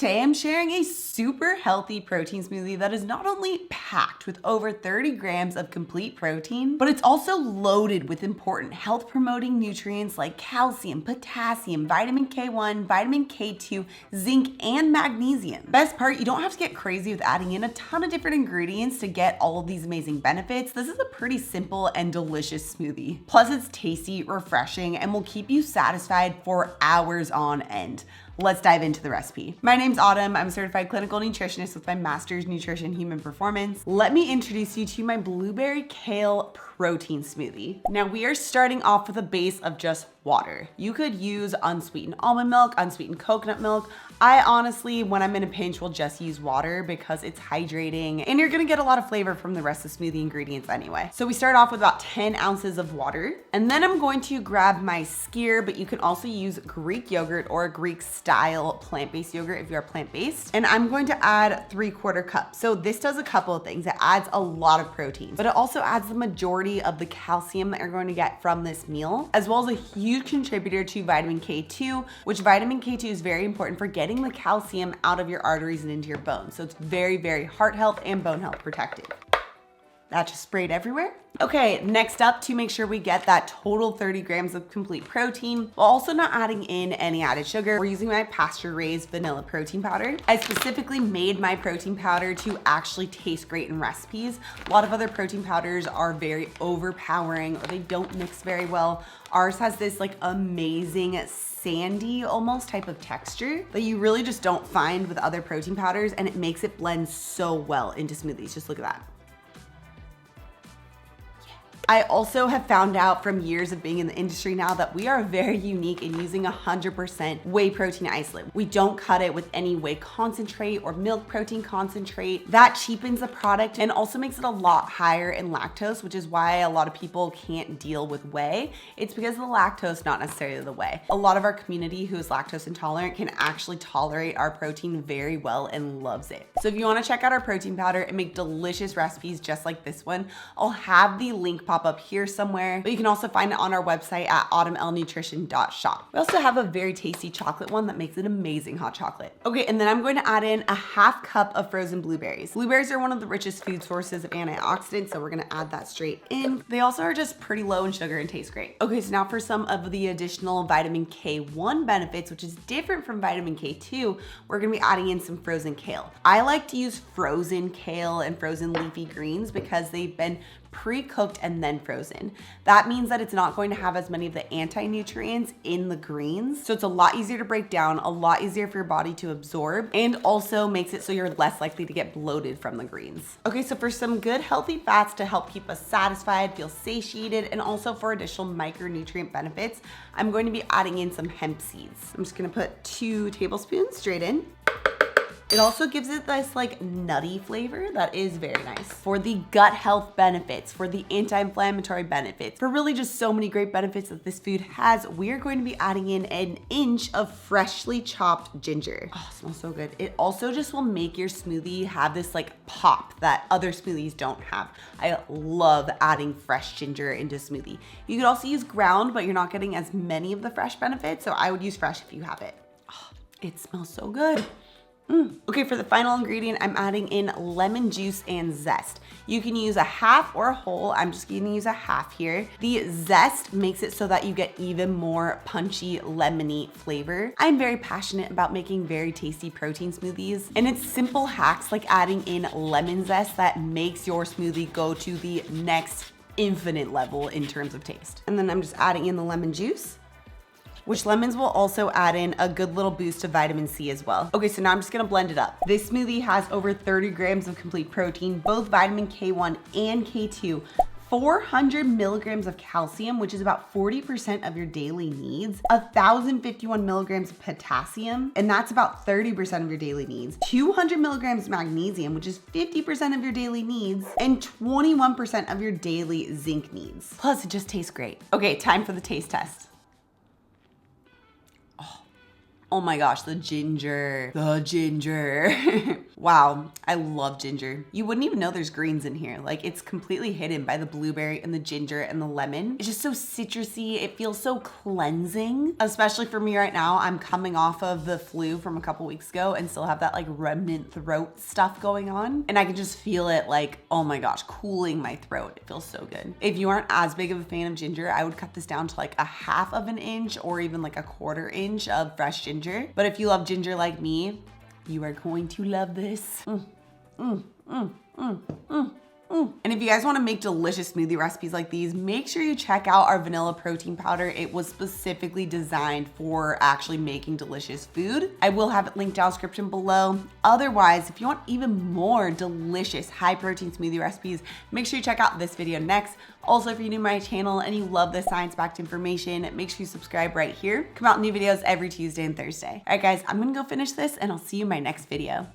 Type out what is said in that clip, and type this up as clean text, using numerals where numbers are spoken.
Today I'm sharing a super healthy protein smoothie that is not only packed with over 30 grams of complete protein, but it's also loaded with important health promoting nutrients like calcium, potassium, vitamin K1, vitamin K2, zinc, and magnesium. Best part, you don't have to get crazy with adding in a ton of different ingredients to get all of these amazing benefits. This is a pretty simple and delicious smoothie. Plus it's tasty, refreshing, and will keep you satisfied for hours on end. Let's dive into the recipe. My name's Autumn. I'm a certified clinical nutritionist with my master's nutrition human performance. Let me introduce you to my blueberry kale protein smoothie. Now we are starting off with a base of just water. You could use unsweetened almond milk, unsweetened coconut milk. I honestly, when I'm in a pinch, will just use water because it's hydrating and you're gonna get a lot of flavor from the rest of the smoothie ingredients anyway. So we start off with about 10 ounces of water, and then I'm going to grab my skyr, but you can also use Greek yogurt or a Greek style plant-based yogurt if you're plant-based. And I'm going to add 3/4 cup. So this does a couple of things. It adds a lot of protein, but it also adds the majority of the calcium that you're going to get from this meal, as well as a huge contributor to vitamin K2, which vitamin K2 is very important for getting the calcium out of your arteries and into your bones. So it's very, very heart health and bone health protective. That just sprayed everywhere. Okay, next up, to make sure we get that total 30 grams of complete protein, while also not adding in any added sugar, we're using my pasture-raised vanilla protein powder. I specifically made my protein powder to actually taste great in recipes. A lot of other protein powders are very overpowering or they don't mix very well. Ours has this like amazing sandy almost type of texture that you really just don't find with other protein powders, and it makes it blend so well into smoothies. Just look at that. I also have found out from years of being in the industry now that we are very unique in using 100% whey protein isolate. We don't cut it with any whey concentrate or milk protein concentrate. That cheapens the product and also makes it a lot higher in lactose, which is why a lot of people can't deal with whey. It's because of the lactose, not necessarily the whey. A lot of our community who is lactose intolerant can actually tolerate our protein very well and loves it. So if you want to check out our protein powder and make delicious recipes just like this one, I'll have the link pop up here somewhere, but you can also find it on our website at autumnlnutrition.shop. We also have a very tasty chocolate one that makes an amazing hot chocolate. Okay, and then I'm going to add in a 1/2 cup of frozen blueberries. Blueberries are one of the richest food sources of antioxidants, so we're gonna add that straight in. They also are just pretty low in sugar and taste great. Okay, so now for some of the additional vitamin K1 benefits, which is different from vitamin K2, we're gonna be adding in some frozen kale. I like to use frozen kale and frozen leafy greens because they've been pre-cooked and then frozen. That means that it's not going to have as many of the anti-nutrients in the greens. So it's a lot easier to break down, a lot easier for your body to absorb, and also makes it so you're less likely to get bloated from the greens. Okay, so for some good healthy fats to help keep us satisfied, feel satiated, and also for additional micronutrient benefits, I'm going to be adding in some hemp seeds. I'm just gonna put 2 tablespoons straight in. It also gives it this like nutty flavor that is very nice. For the gut health benefits, for the anti-inflammatory benefits, for really just so many great benefits that this food has, we are going to be adding in 1 inch of freshly chopped ginger. Oh, it smells so good. It also just will make your smoothie have this like pop that other smoothies don't have. I love adding fresh ginger into a smoothie. You could also use ground, but you're not getting as many of the fresh benefits, so I would use fresh if you have it. Oh, it smells so good. Okay, for the final ingredient, I'm adding in lemon juice and zest. You can use a 1/2 or a whole. I'm just gonna use a 1/2 here. The zest makes it so that you get even more punchy, lemony flavor. I'm very passionate about making very tasty protein smoothies, and it's simple hacks like adding in lemon zest that makes your smoothie go to the next infinite level in terms of taste. And then I'm just adding in the lemon juice, which lemons will also add in a good little boost of vitamin C as well. Okay, so now I'm just gonna blend it up. This smoothie has over 30 grams of complete protein, both vitamin K1 and K2, 400 milligrams of calcium, which is about 40% of your daily needs, 1,051 milligrams of potassium, and that's about 30% of your daily needs, 200 milligrams of magnesium, which is 50% of your daily needs, and 21% of your daily zinc needs. Plus, it just tastes great. Okay, time for the taste test. Oh my gosh, the ginger. Wow, I love ginger. You wouldn't even know there's greens in here. Like, it's completely hidden by the blueberry and the ginger and the lemon. It's just so citrusy. It feels so cleansing, especially for me right now. I'm coming off of the flu from a couple weeks ago and still have that like remnant throat stuff going on. And I can just feel it like, oh my gosh, cooling my throat. It feels so good. If you aren't as big of a fan of ginger, I would cut this down to like a 1/2 of an inch or even like a 1/4 inch of fresh ginger. But if you love ginger like me, you are going to love this. And if you guys want to make delicious smoothie recipes like these, make sure you check out our vanilla protein powder. It was specifically designed for actually making delicious food. I will have it linked down in the description below. Otherwise, if you want even more delicious high protein smoothie recipes, make sure you check out this video next. Also, if you're new to my channel and you love this science-backed information, make sure you subscribe right here. Come out new videos every Tuesday and Thursday. All right, guys, I'm gonna go finish this and I'll see you in my next video.